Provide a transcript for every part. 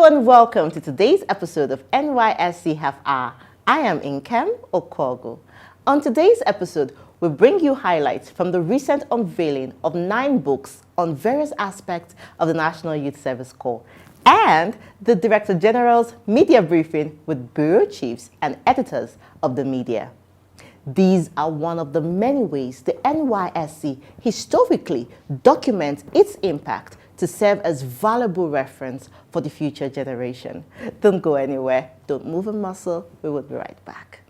and welcome to today's episode of NYSC Half Hour. I am Nkem Okogo. On today's episode, we bring you highlights from the recent unveiling of 9 books on various aspects of the National Youth Service Corps and the Director General's media briefing with bureau chiefs and editors of the media. These are one of the many ways the NYSC historically documents its impact to serve as valuable reference for the future generation. Don't go anywhere. Don't move a muscle. We will be right back.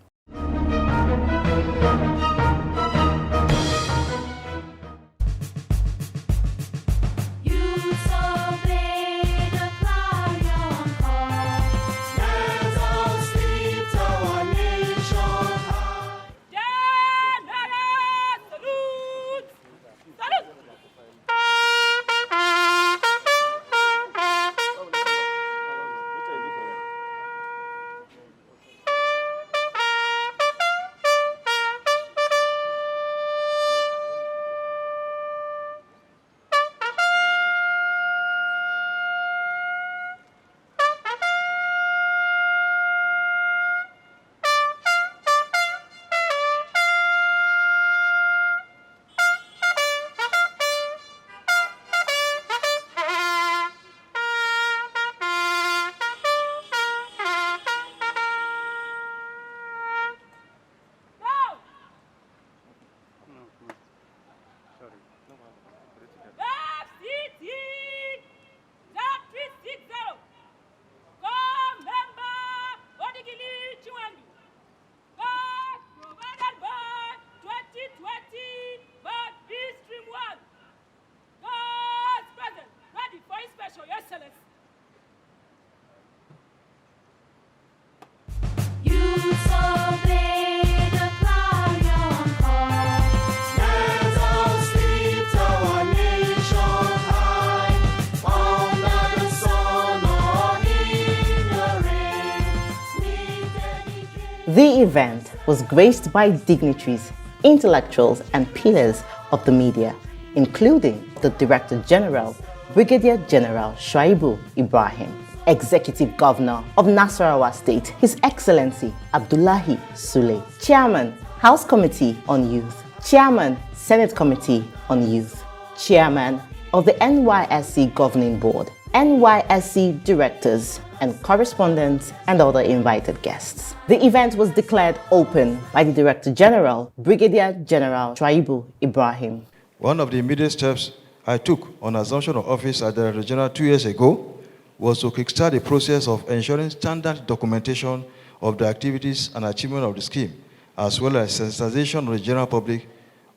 The event was graced by dignitaries, intellectuals, and pillars of the media, including the Director General, Brigadier General Shuaibu Ibrahim, Executive Governor of Nasarawa State, His Excellency Abdullahi Sule, Chairman, House Committee on Youth, Chairman, Senate Committee on Youth, Chairman of the NYSC Governing Board, NYSC Directors, and correspondents and other invited guests. The event was declared open by the Director General, Brigadier General Shuaibu Ibrahim. One of the immediate steps I took on assumption of office as Director General 2 years ago was to kickstart the process of ensuring standard documentation of the activities and achievement of the scheme, as well as sensitization of the general public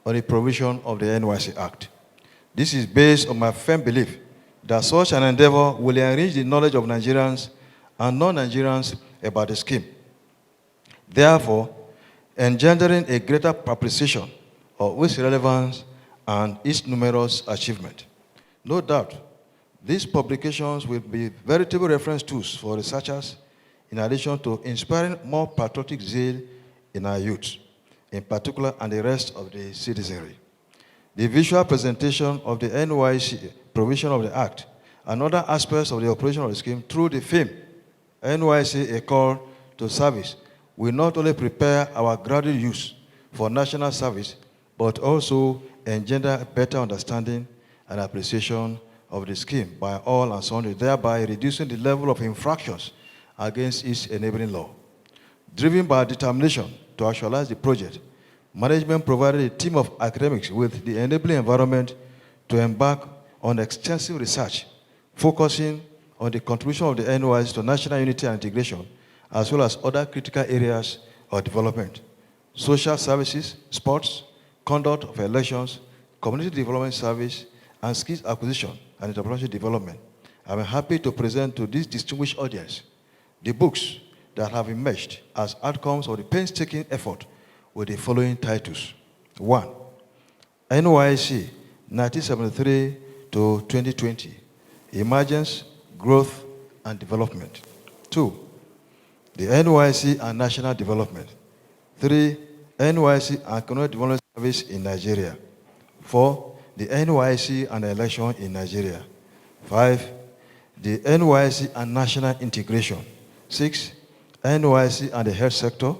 on the provision of the NYSC Act. This is based on my firm belief that such an endeavor will enrich the knowledge of Nigerians and non-Nigerians about the scheme, therefore engendering a greater appreciation of its relevance and its numerous achievements. No doubt, these publications will be veritable reference tools for researchers in addition to inspiring more patriotic zeal in our youth, in particular, and the rest of the citizenry. The visual presentation of the NYSC provision of the Act and other aspects of the operation of the scheme through the film NYSC A Call to Service will not only prepare our graduate youth for national service, but also engender better understanding and appreciation of the scheme by all and sundry, thereby reducing the level of infractions against its enabling law. Driven by determination to actualize the project, management provided a team of academics with the enabling environment to embark on extensive research, focusing on the contribution of the NYSC to national unity and integration, as well as other critical areas of development: social services, sports, conduct of elections, community development service, and skills acquisition and entrepreneurship development. I'm happy to present to this distinguished audience the books that have emerged as outcomes of the painstaking effort with the following titles. 1. NYSC 1973 to 2020, Emergence, Growth, and Development. 2. The NYSC and National Development. 3. NYSC and Economic Development Service in Nigeria. 4. The NYSC and Election in Nigeria. 5. the NYSC and national integration. 6, NYSC and the health sector.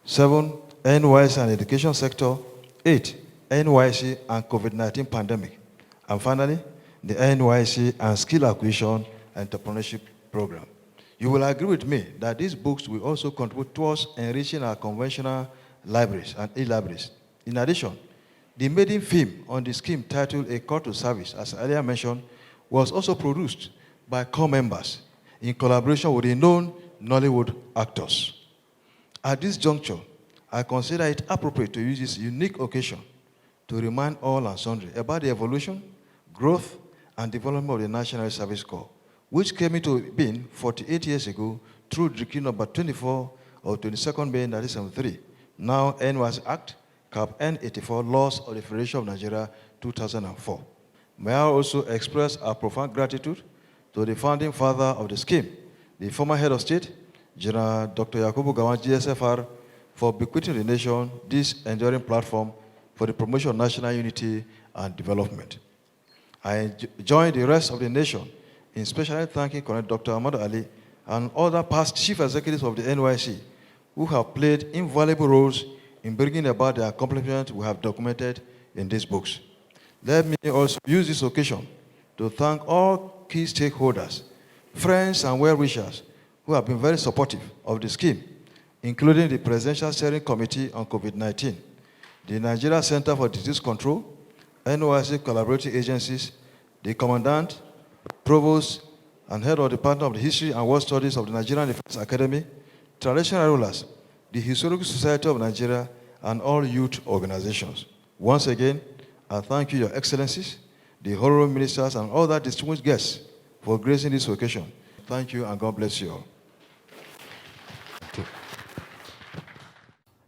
7, NYSC and education sector. 8, NYSC and COVID-19 pandemic. And finally, the NYSC and skill acquisition and entrepreneurship program. You will agree with me that these books will also contribute towards enriching our conventional libraries and e-libraries. In addition, the maiden film on the scheme titled A Call to Service, as earlier mentioned, was also produced by core members in collaboration with renowned Nollywood actors. At this juncture, I consider it appropriate to use this unique occasion to remind all and sundry about the evolution, growth, and development of the National Service Corps, which came into being 48 years ago through Decree number 24 of 22nd May 1973, now NYSC Act, Cap N84, Laws of the Federation of Nigeria, 2004. May I also express our profound gratitude to the founding father of the scheme, the former head of state, General Dr. Yakubu Gowon, GSFR, for bequeathing the nation this enduring platform for the promotion of national unity and development. I join the rest of the nation in specially thanking Colonel Dr. Ahmad Ali and other past chief executives of the NYSC who have played invaluable roles in bringing about the accomplishments we have documented in these books. Let me also use this occasion to thank all key stakeholders, friends and well-wishers who have been very supportive of the scheme, including the Presidential Steering Committee on COVID-19, the Nigeria Center for Disease Control, NYSC collaborating agencies, the Commandant, Provost, and Head of the Department of the History and World Studies of the Nigerian Defense Academy, traditional rulers, the Historical Society of Nigeria, and all youth organizations. Once again, I thank you, Your Excellencies, the honorable ministers, and other distinguished guests for gracing this occasion. Thank you, and God bless you all.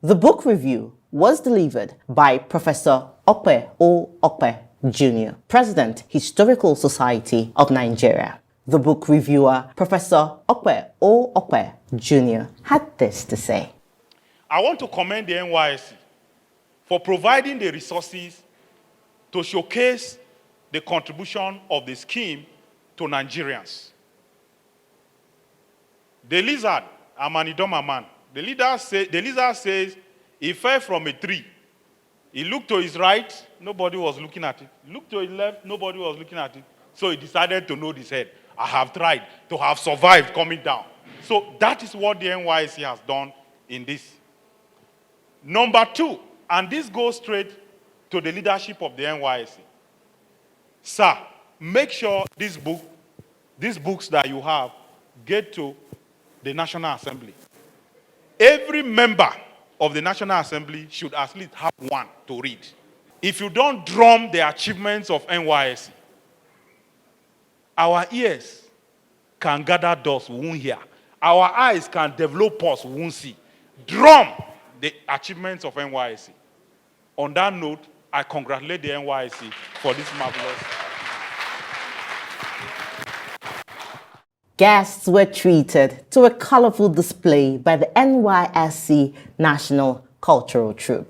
The book review was delivered by Professor Ope O. Ope Jr., President, Historical Society of Nigeria. The book reviewer, Professor Ope O. Ope Jr., had this to say. I want to commend the NYSC for providing the resources to showcase the contribution of the scheme to Nigerians. The lizard, Amanidoma man, the lizard says he fell from a tree. He looked to his right, nobody was looking at it. He looked to his left, nobody was looking at it. So he decided to nod his head. I have tried to have survived coming down. So that is what the NYSC has done in this. Number 2, and this goes straight to the leadership of the NYSC. Sir, make sure these books that you have get to the National Assembly. Every member of the National Assembly should at least have one to read. If you don't drum the achievements of NYSC, our ears can gather dust, we won't hear. Our eyes can develop us, we won't see. Drum the achievements of NYSC. On that note, I congratulate the NYSC for this marvelous. Guests were treated to a colorful display by the NYSC National Cultural Troupe.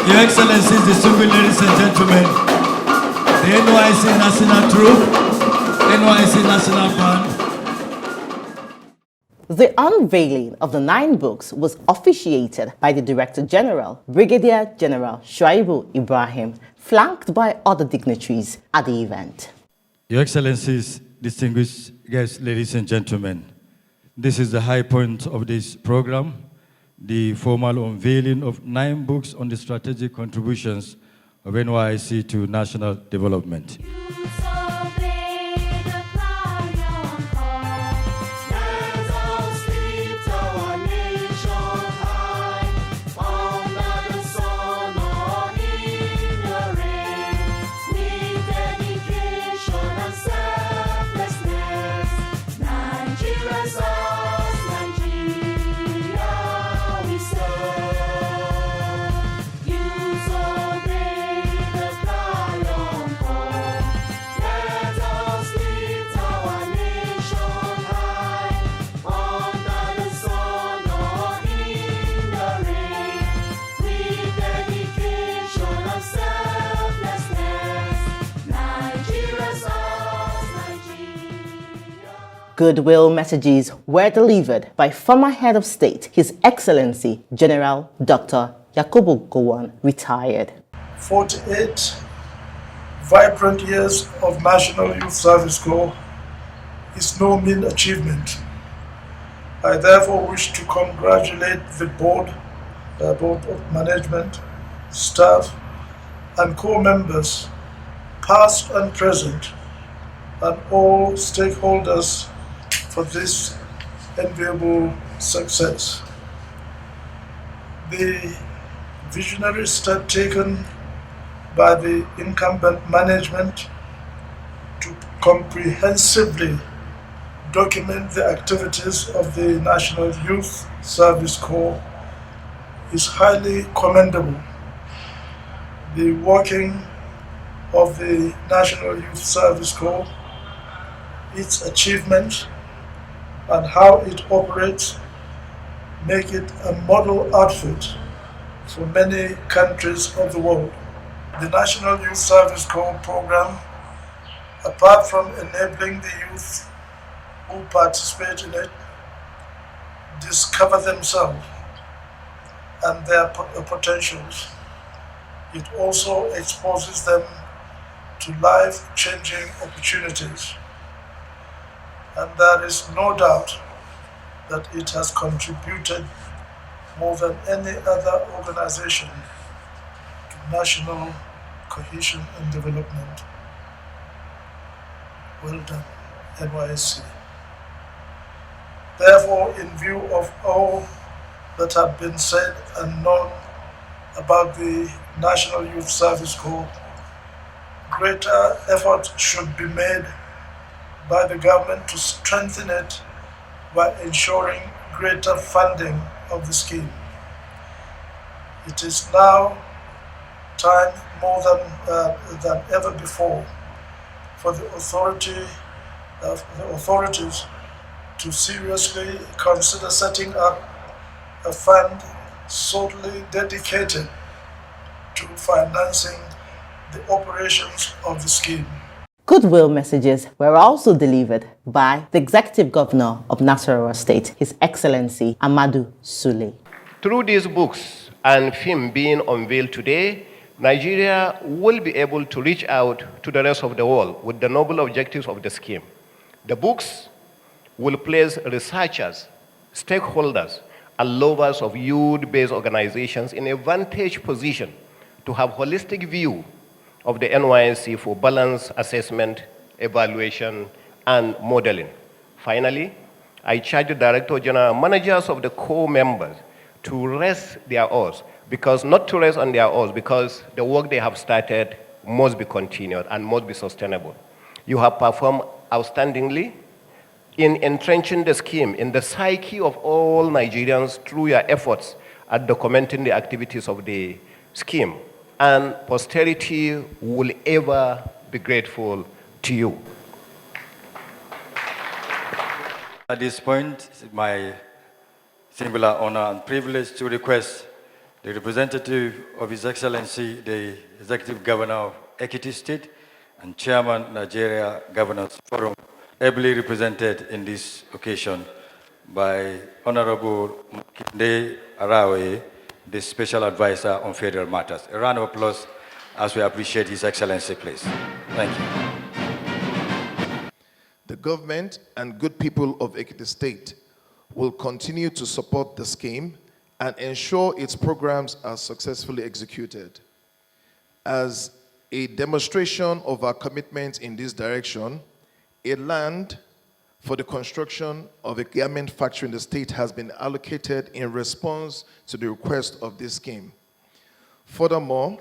Your Excellencies, distinguished ladies and gentlemen, the NYSC National Troupe, NYSC National Band. The unveiling of the 9 books was officiated by the Director General, Brigadier General Shuaibu Ibrahim, flanked by other dignitaries at the event. Your Excellencies, distinguished guests, ladies and gentlemen, this is the high point of this program, the formal unveiling of 9 books on the strategic contributions of NYSC to national development. Goodwill messages were delivered by former Head of State, His Excellency General Dr. Yakubu Gowon, retired. 48 vibrant years of National Youth Service Corps is no mean achievement. I therefore wish to congratulate the board of management, staff, and core members, past and present, and all stakeholders for this enviable success. The visionary step taken by the incumbent management to comprehensively document the activities of the National Youth Service Corps is highly commendable. The working of the National Youth Service Corps, its achievements, and how it operates make it a model outfit for many countries of the world. The National Youth Service Corps program, apart from enabling the youth who participate in it discover themselves and their potentials, it also exposes them to life-changing opportunities. And there is no doubt that it has contributed more than any other organization to national cohesion and development. Well done, Nysc. Therefore, in view of all that have been said and known about the National Youth Service Corps, greater effort should be made by the government to strengthen it by ensuring greater funding of the scheme. It is now time more than ever before for the authorities to seriously consider setting up a fund solely dedicated to financing the operations of the scheme. Goodwill messages were also delivered by the Executive Governor of Nasarawa State, His Excellency Amadu Sule. Through these books and film being unveiled today, Nigeria will be able to reach out to the rest of the world with the noble objectives of the scheme. The books will place researchers, stakeholders, and lovers of youth-based organizations in a vantage position to have holistic view of the Nysc for balanced assessment, evaluation, and modeling. Finally, I charge the Director General managers of the core members to rest their oars, not to rest on their oars, because the work they have started must be continued and must be sustainable. You have performed outstandingly in entrenching the scheme in the psyche of all Nigerians through your efforts at documenting the activities of the scheme. And posterity will ever be grateful to you. At this point, it's my singular honor and privilege to request the representative of His Excellency, the Executive Governor of Ekiti State and Chairman, Nigeria Governors Forum, ably represented in this occasion by Honorable Kinde Arawe, the Special Advisor on Federal Matters. A round of applause as we appreciate His Excellency, please. Thank you. The government and good people of Ekiti State will continue to support the scheme and ensure its programs are successfully executed. As a demonstration of our commitment in this direction, a land for the construction of a garment factory in the state has been allocated in response to the request of this scheme. Furthermore,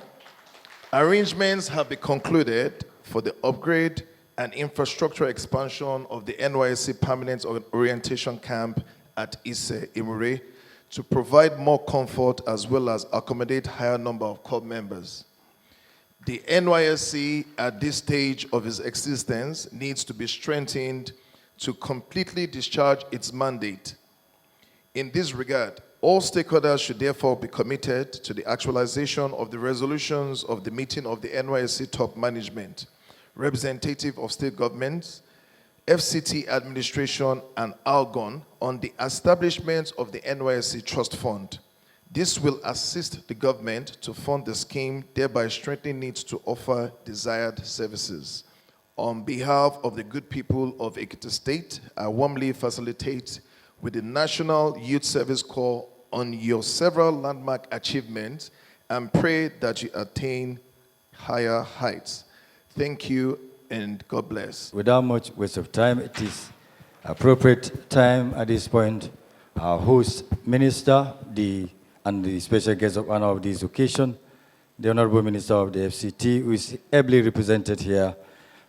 arrangements have been concluded for the upgrade and infrastructure expansion of the Nysc Permanent Orientation Camp at Ise, Imure, to provide more comfort as well as accommodate higher number of corps members. The Nysc at this stage of its existence needs to be strengthened to completely discharge its mandate. In this regard, all stakeholders should therefore be committed to the actualization of the resolutions of the meeting of the Nysc top management, representative of state governments, FCT administration, and Algon on the establishment of the NYSC Trust Fund. This will assist the government to fund the scheme, thereby strengthening it to offer desired services. On behalf of the good people of Ekiti State, I warmly facilitate with the National Youth Service Corps on your several landmark achievements and pray that you attain higher heights. Thank you and God bless. Without much waste of time, it is appropriate time at this point. Our host minister, and the special guest of honor of this occasion, the Honorable Minister of the FCT, who is ably represented here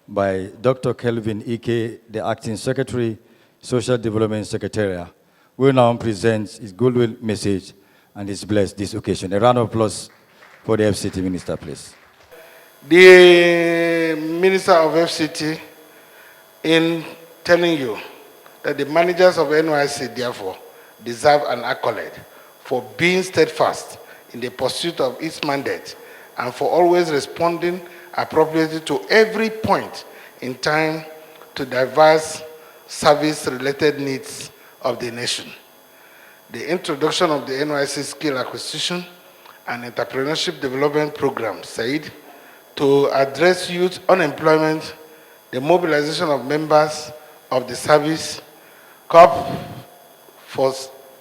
by Dr. Kelvin Ike, the Acting Secretary, Social Development Secretariat, will now present his goodwill message and his bless this occasion. A round of applause for the FCT Minister, please. The Minister of FCT, in telling you that the managers of NYSC, therefore, deserve an accolade for being steadfast in the pursuit of its mandate and for always responding appropriately to every point in time to diverse service-related needs of the nation. The introduction of the NYSC Skill Acquisition and Entrepreneurship Development Program, SAID, to address youth unemployment, the mobilization of members of the service, corps for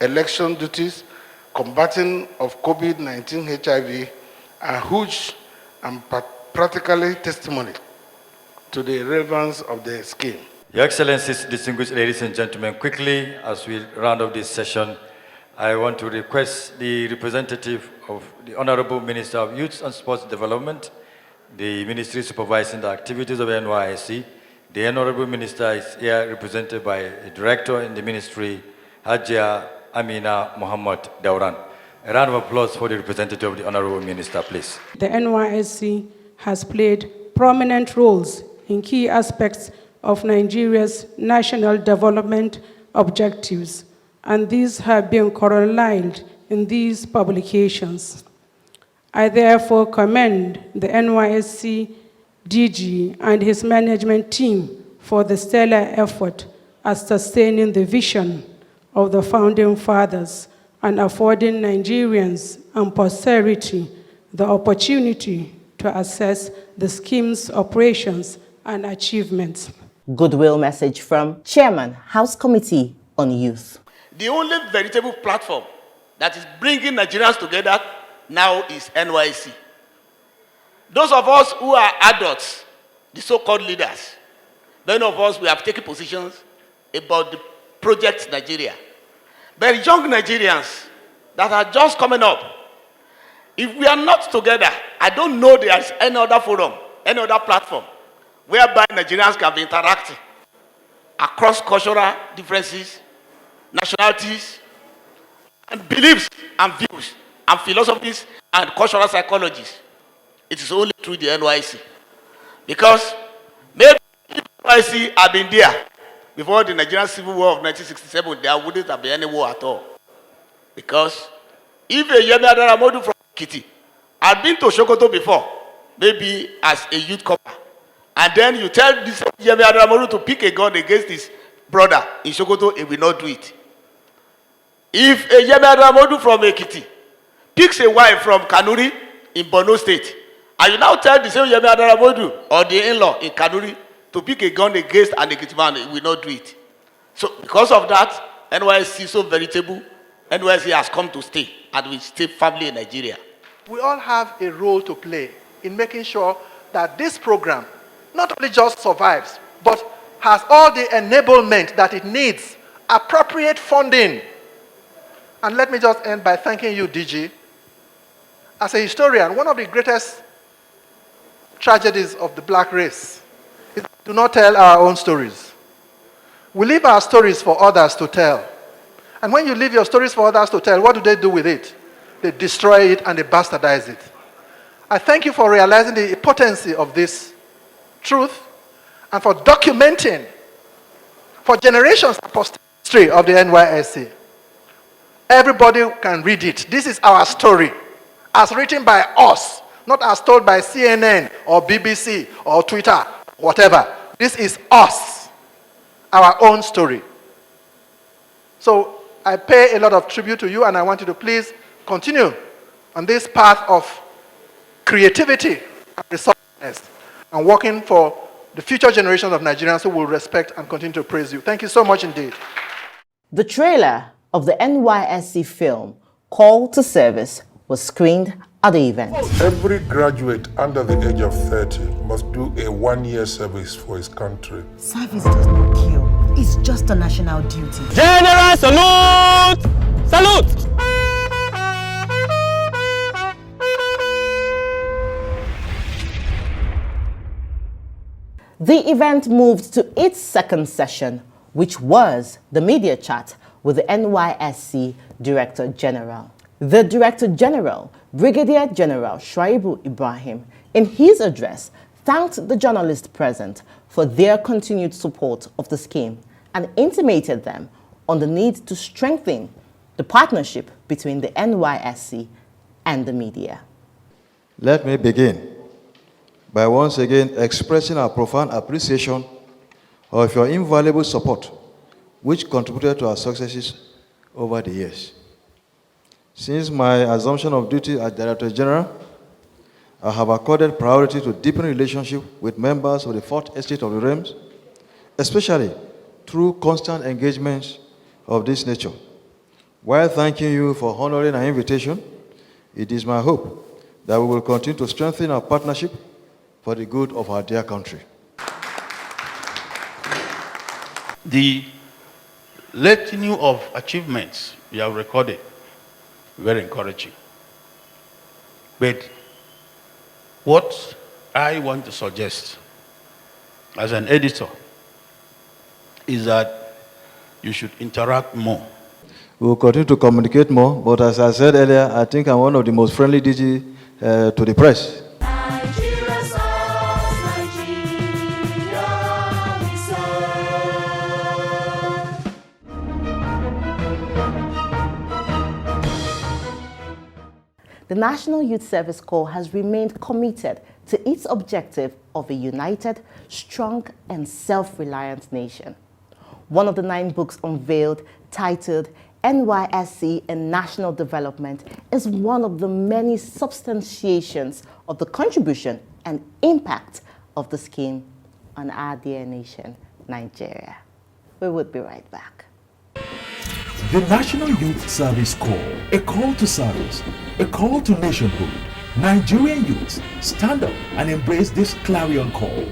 election duties, combating of COVID-19 HIV, are huge and practically testimony to the relevance of the scheme. Your Excellencies, distinguished ladies and gentlemen, quickly as we round off this session, I want to request the representative of the Honorable Minister of Youth and Sports Development, the Ministry supervising the activities of NYSC. The Honorable Minister is here represented by a Director in the Ministry, Hajia Amina Muhammad Dauran. A round of applause for the representative of the Honorable Minister, please. The NYSC has played prominent roles in key aspects of Nigeria's national development objectives, and these have been correlated in these publications. I therefore commend the NYSC DG and his management team for the stellar effort at sustaining the vision of the founding fathers and affording Nigerians and posterity the opportunity to assess the scheme's operations and achievements. Goodwill message from Chairman, House Committee on Youth. The only veritable platform that is bringing Nigerians together now is NYSC. Those of us who are adults, the so-called leaders, many of us, we have taken positions about the project Nigeria. But young Nigerians that are just coming up, if we are not together, I don't know there is any other forum, any other platform, whereby Nigerians can be interacting across cultural differences, nationalities, and beliefs and views and philosophies and cultural psychologies. It is only through the NYSC. Because maybe if NYSC had been there before the Nigerian Civil War of 1967, there wouldn't have been any war at all. Because if a Yemi Adaramodu from Ekiti had been to Sokoto before, maybe as a youth corps, and then you tell this Yemi Adaramodu to pick a gun against his brother in Sokoto, he will not do it. If a Yemi Adaramodu from Ekiti picks a wife from Kanuri in Borno State, and you now tell the same Yemi Adaramodu or the in-law in Kanuri to pick a gun against an Ekiti man, he will not do it. So because of that, NYSC is so veritable. NYSC has come to stay and will stay firmly in Nigeria. We all have a role to play in making sure that this program not only just survives, but has all the enablement that it needs, appropriate funding. And let me just end by thanking you, DG. As a historian, one of the greatest tragedies of the black race is to not tell our own stories. We leave our stories for others to tell. And when you leave your stories for others to tell, what do they do with it? They destroy it and they bastardize it. I thank you for realizing the potency of this truth and for documenting for generations the history of the NYSC. Everybody can read it. This is our story, as written by us, not as told by CNN or BBC or Twitter, whatever. This is us. our own story. So I pay a lot of tribute to you, and I want you to please continue on this path of creativity and resourcefulness and working for the future generations of Nigerians who will respect and continue to praise you. Thank you so much indeed. The trailer of the NYSC film Call to Service was screened at the event. Every graduate under the age of 30 must do a 1-year service for his country. Service does not kill. It's just a national duty. General salute! Salute! The event moved to its second session, which was the media chat with the NYSC Director General. The Director General, Brigadier General Shuaibu Ibrahim, in his address, thanked the journalists present for their continued support of the scheme and intimated them on the need to strengthen the partnership between the NYSC and the media. Let me begin by once again expressing our profound appreciation of your invaluable support, which contributed to our successes over the years. Since my assumption of duty as Director General, I have accorded priority to deepen relationship with members of the Fourth Estate of the Realms, especially through constant engagements of this nature. While thanking you for honoring our invitation, it is my hope that we will continue to strengthen our partnership for the good of our dear country. The litany of achievements we have recorded, very encouraging. But what I want to suggest as an editor is that you should interact more. We will continue to communicate more, but as I said earlier, I think I'm one of the most friendly DG to the press. The National Youth Service Corps has remained committed to its objective of a united, strong, and self-reliant nation. One of the 9 books unveiled, titled NYSC and National Development, is one of the many substantiations of the contribution and impact of the scheme on our dear nation, Nigeria. We will be right back. The National Youth Service Corps, a call to service, a call to nationhood. Nigerian youths, stand up and embrace this clarion call.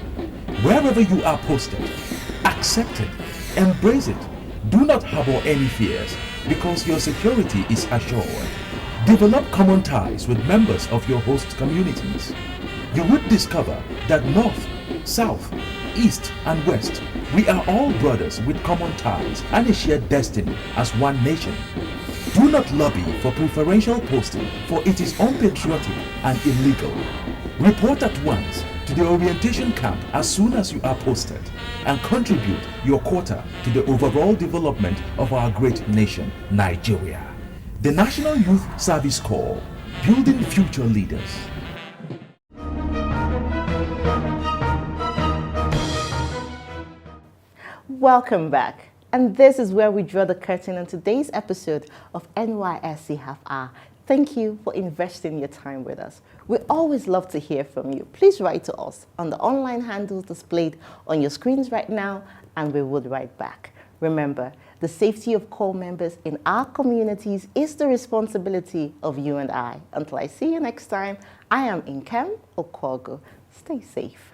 Wherever you are posted, accept it, embrace it. Do not harbor any fears, because your security is assured. Develop common ties with members of your host communities. You would discover that North, South, East and West, we are all brothers with common ties and a shared destiny as one nation. Do not lobby for preferential posting, for it is unpatriotic and illegal. Report at once to the orientation camp as soon as you are posted and contribute your quota to the overall development of our great nation, Nigeria. The National Youth Service Corps, building future leaders. Welcome back. And this is where we draw the curtain on today's episode of NYSC Half Hour. Thank you for investing your time with us. We always love to hear from you. Please write to us on the online handles displayed on your screens right now, and we would write back. Remember, the safety of corps members in our communities is the responsibility of you and I. Until I see you next time, I am Nkem Okwogu. Stay safe.